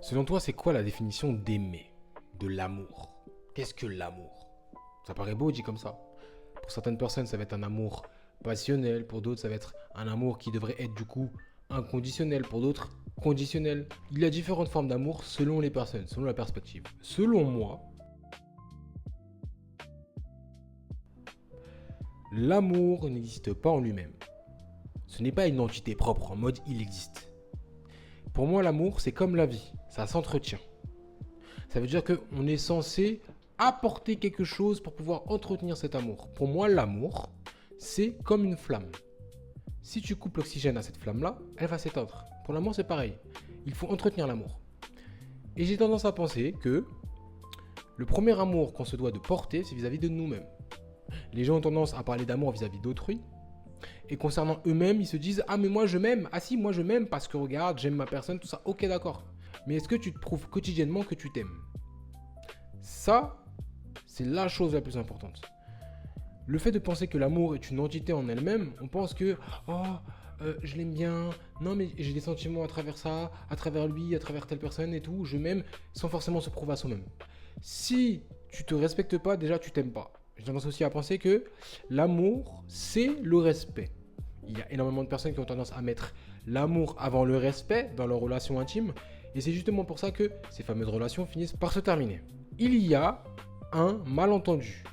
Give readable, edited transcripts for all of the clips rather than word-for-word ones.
Selon toi, c'est quoi la définition d'aimer, de l'amour? Qu'est-ce que l'amour? Ça paraît beau dit comme ça. Pour certaines personnes, ça va être un amour passionnel. Pour d'autres, ça va être un amour qui devrait être du coup inconditionnel. Pour d'autres, conditionnel. Il y a différentes formes d'amour selon les personnes, selon la perspective. Selon moi, l'amour n'existe pas en lui-même. Ce n'est pas une entité propre en mode il existe. Pour moi, l'amour, c'est comme la vie, ça s'entretient. Ça veut dire qu'on est censé apporter quelque chose pour pouvoir entretenir cet amour. Pour moi, l'amour, c'est comme une flamme. Si tu coupes l'oxygène à cette flamme-là, elle va s'éteindre. Pour l'amour, c'est pareil. Il faut entretenir l'amour. Et j'ai tendance à penser que le premier amour qu'on se doit de porter, c'est vis-à-vis de nous-mêmes. Les gens ont tendance à parler d'amour vis-à-vis d'autrui. Et concernant eux-mêmes, ils se disent « Ah mais moi je m'aime, ah si moi je m'aime parce que regarde, j'aime ma personne, tout ça, ok d'accord. Mais est-ce que tu te prouves quotidiennement que tu t'aimes ?» Ça, c'est la chose la plus importante. Le fait de penser que l'amour est une entité en elle-même, on pense que « Oh, je l'aime bien, non mais j'ai des sentiments à travers ça, à travers lui, à travers telle personne et tout, je m'aime » sans forcément se prouver à soi-même. Si tu te respectes pas, déjà tu t'aimes pas. J'ai tendance aussi à penser que l'amour, c'est le respect. Il y a énormément de personnes qui ont tendance à mettre l'amour avant le respect dans leurs relations intimes. Et c'est justement pour ça que ces fameuses relations finissent par se terminer. Il y a un malentendu.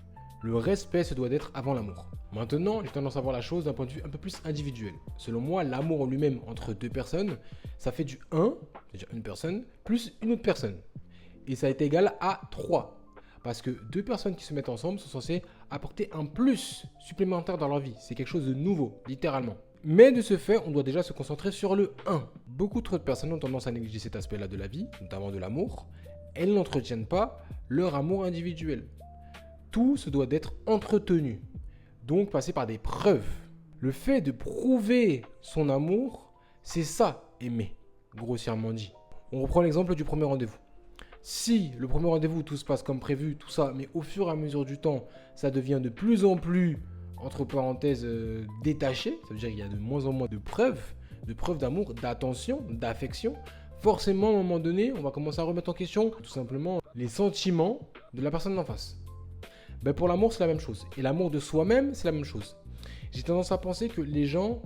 Le respect se doit d'être avant l'amour. Maintenant, j'ai tendance à voir la chose d'un point de vue un peu plus individuel. Selon moi, l'amour en lui-même entre deux personnes, ça fait du 1, c'est-à-dire une personne, plus une autre personne. Et ça est égal à 3. Parce que deux personnes qui se mettent ensemble sont censées apporter un plus supplémentaire dans leur vie. C'est quelque chose de nouveau, littéralement. Mais de ce fait, on doit déjà se concentrer sur le 1. Beaucoup trop de personnes ont tendance à négliger cet aspect-là de la vie, notamment de l'amour. Elles n'entretiennent pas leur amour individuel. Tout se doit d'être entretenu. Donc passer par des preuves. Le fait de prouver son amour, c'est ça, aimer, grossièrement dit. On reprend l'exemple du premier rendez-vous. Si le premier rendez-vous, tout se passe comme prévu, tout ça, mais au fur et à mesure du temps, ça devient de plus en plus, entre parenthèses, détaché, ça veut dire qu'il y a de moins en moins de preuves d'amour, d'attention, d'affection, forcément, à un moment donné, on va commencer à remettre en question, tout simplement, les sentiments de la personne d'en face. Ben pour l'amour, c'est la même chose. Et l'amour de soi-même, c'est la même chose. J'ai tendance à penser que les gens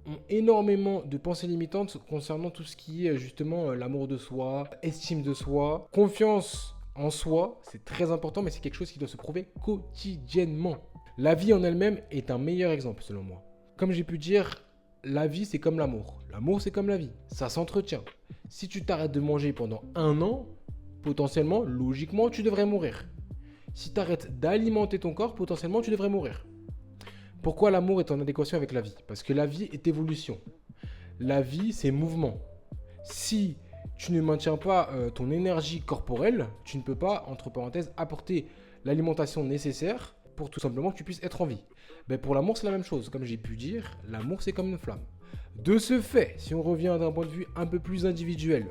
ont énormément de pensées limitantes concernant tout ce qui est justement l'amour de soi, estime de soi, confiance en soi. C'est très important, mais c'est quelque chose qui doit se prouver quotidiennement. La vie en elle-même est un meilleur exemple selon moi. Comme j'ai pu dire, la vie c'est comme l'amour. L'amour c'est comme la vie, ça s'entretient. Si tu t'arrêtes de manger pendant 1 an, potentiellement, logiquement, tu devrais mourir. Si tu arrêtes d'alimenter ton corps, potentiellement, tu devrais mourir. Pourquoi l'amour est en adéquation avec la vie? Parce que la vie est évolution. La vie, c'est mouvement. Si tu ne maintiens pas ton énergie corporelle, tu ne peux pas, entre parenthèses, apporter l'alimentation nécessaire pour tout simplement que tu puisses être en vie. Ben pour l'amour, c'est la même chose. Comme j'ai pu dire, l'amour, c'est comme une flamme. De ce fait, si on revient d'un point de vue un peu plus individuel,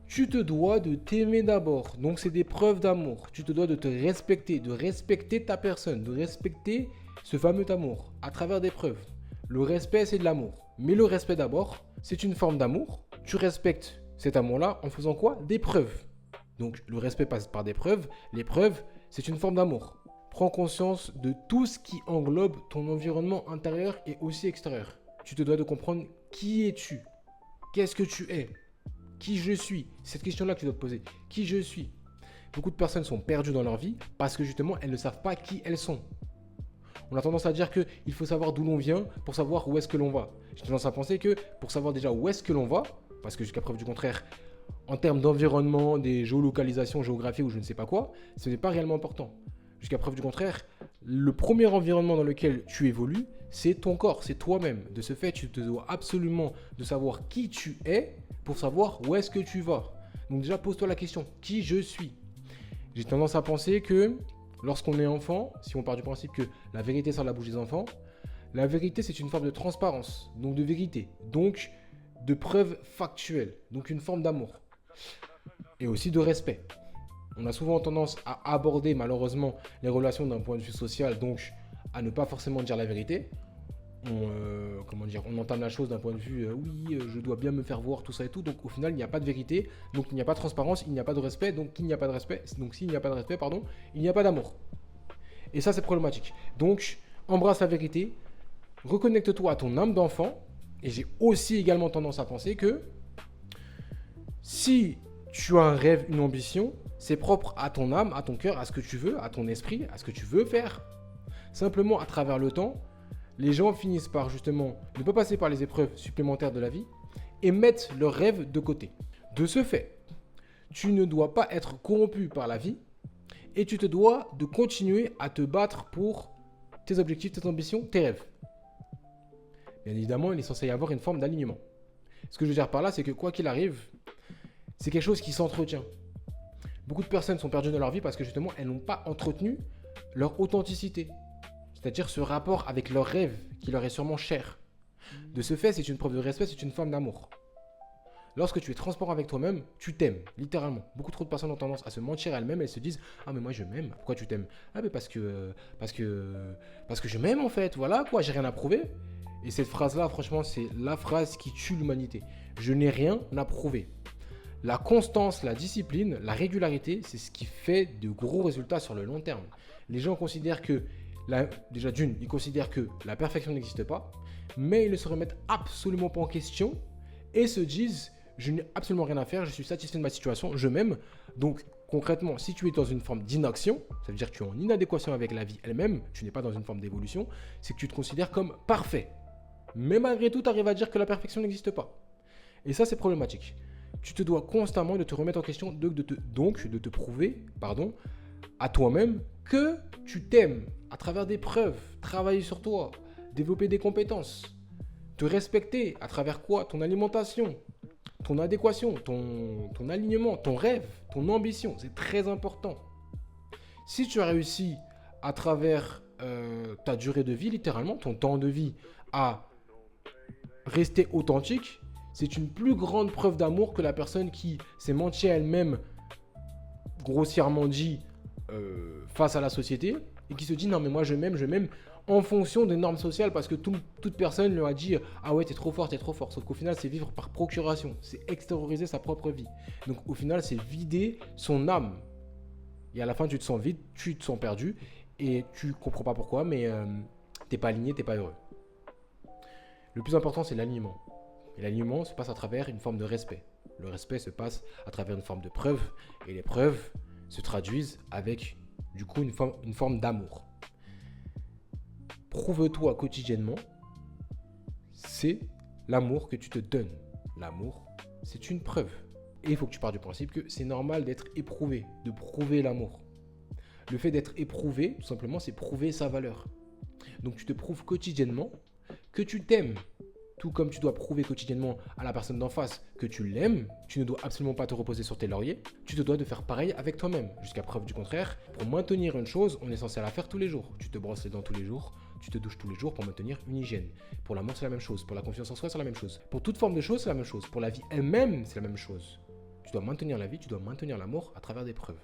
tu te dois de t'aimer d'abord. Donc, c'est des preuves d'amour. Tu te dois de te respecter, de respecter ta personne, de respecter ce fameux amour à travers des preuves. Le respect, c'est de l'amour. Mais le respect d'abord, c'est une forme d'amour. Tu respectes cet amour-là en faisant quoi? Des preuves. Donc, le respect passe par des preuves. Les preuves, c'est une forme d'amour. Prends conscience de tout ce qui englobe ton environnement intérieur et aussi extérieur. Tu te dois de comprendre qui es-tu? Qu'est-ce que tu es? Qui je suis? Cette question-là que tu dois te poser. Qui je suis? Beaucoup de personnes sont perdues dans leur vie parce que justement, elles ne savent pas qui elles sont. On a tendance à dire qu'il faut savoir d'où l'on vient pour savoir où est-ce que l'on va. J'ai tendance à penser que pour savoir déjà où est-ce que l'on va, parce que jusqu'à preuve du contraire, en termes d'environnement, des géolocalisations, géographie ou je ne sais pas quoi, ce n'est pas réellement important. Jusqu'à preuve du contraire, le premier environnement dans lequel tu évolues, c'est ton corps, c'est toi-même. De ce fait, tu te dois absolument de savoir qui tu es pour savoir où est-ce que tu vas. Donc déjà, pose-toi la question, qui je suis? J'ai tendance à penser que lorsqu'on est enfant, si on part du principe que la vérité sort de la bouche des enfants, la vérité c'est une forme de transparence, donc de vérité, donc de preuve factuelle, donc une forme d'amour et aussi de respect. On a souvent tendance à aborder malheureusement les relations d'un point de vue social, donc à ne pas forcément dire la vérité. on entame la chose d'un point de vue, oui, je dois bien me faire voir, tout ça et tout. Donc au final, il n'y a pas de vérité, donc il n'y a pas de transparence, il n'y a pas de respect, donc il n'y a pas de respect. Donc s'il n'y a pas de respect, pardon, il n'y a pas d'amour. Et ça, c'est problématique. Donc, embrasse la vérité, reconnecte-toi à ton âme d'enfant. Et j'ai aussi également tendance à penser que si tu as un rêve, une ambition, c'est propre à ton âme, à ton cœur, à ce que tu veux, à ton esprit, à ce que tu veux faire. Simplement, à travers le temps, les gens finissent par justement ne pas passer par les épreuves supplémentaires de la vie et mettent leurs rêves de côté. De ce fait, tu ne dois pas être corrompu par la vie et tu te dois de continuer à te battre pour tes objectifs, tes ambitions, tes rêves. Bien évidemment, il est censé y avoir une forme d'alignement. Ce que je veux dire par là, c'est que quoi qu'il arrive, c'est quelque chose qui s'entretient. Beaucoup de personnes sont perdues dans leur vie parce que justement, elles n'ont pas entretenu leur authenticité. C'est-à-dire ce rapport avec leur rêve qui leur est sûrement cher. De ce fait, c'est une preuve de respect, c'est une forme d'amour. Lorsque tu es transparent avec toi-même, tu t'aimes, littéralement. Beaucoup trop de personnes ont tendance à se mentir à elles-mêmes. Elles se disent « Ah mais moi je m'aime. Pourquoi tu t'aimes ?»« Ah mais parce que je m'aime en fait. Voilà quoi, j'ai rien à prouver. » Et cette phrase-là, franchement, c'est la phrase qui tue l'humanité. Je n'ai rien à prouver. La constance, la discipline, la régularité, c'est ce qui fait de gros résultats sur le long terme. Les gens considèrent que, déjà d'une, ils considèrent que la perfection n'existe pas, mais ils ne se remettent absolument pas en question et se disent « Je n'ai absolument rien à faire, je suis satisfait de ma situation, je m'aime. » Donc concrètement, si tu es dans une forme d'inaction, ça veut dire que tu es en inadéquation avec la vie elle-même, tu n'es pas dans une forme d'évolution, c'est que tu te considères comme parfait. Mais malgré tout, tu arrives à dire que la perfection n'existe pas. Et ça, c'est problématique. Tu te dois constamment de te remettre en question, de te prouver à toi-même que tu t'aimes à travers des preuves, travailler sur toi, développer des compétences, te respecter à travers quoi? Ton alimentation, ton adéquation, ton alignement, ton rêve, ton ambition. C'est très important. Si tu as réussi à travers ta durée de vie, littéralement, ton temps de vie, à rester authentique, c'est une plus grande preuve d'amour que la personne qui s'est menti à elle-même, grossièrement dit, face à la société, et qui se dit non mais moi je m'aime en fonction des normes sociales parce que toute personne lui a dit ah ouais t'es trop fort. Sauf qu'au final c'est vivre par procuration, c'est extérioriser sa propre vie. Donc au final c'est vider son âme. Et à la fin tu te sens vide, tu te sens perdu et tu comprends pas pourquoi, mais t'es pas aligné, t'es pas heureux. Le plus important, c'est l'alignement. Et l'alignement se passe à travers une forme de respect. Le respect se passe à travers une forme de preuve. Et les preuves se traduisent avec, du coup, une forme d'amour. Prouve-toi quotidiennement, c'est l'amour que tu te donnes. L'amour, c'est une preuve. Et il faut que tu partes du principe que c'est normal d'être éprouvé, de prouver l'amour. Le fait d'être éprouvé, tout simplement, c'est prouver sa valeur. Donc tu te prouves quotidiennement que tu t'aimes, tout comme tu dois prouver quotidiennement à la personne d'en face que tu l'aimes. Tu ne dois absolument pas te reposer sur tes lauriers. Tu te dois de faire pareil avec toi-même, jusqu'à preuve du contraire. Pour maintenir une chose, on est censé la faire tous les jours. Tu te brosses les dents tous les jours, tu te douches tous les jours pour maintenir une hygiène. Pour l'amour, c'est la même chose. Pour la confiance en soi, c'est la même chose. Pour toute forme de chose, c'est la même chose. Pour la vie elle-même, c'est la même chose. Tu dois maintenir la vie, tu dois maintenir l'amour à travers des preuves.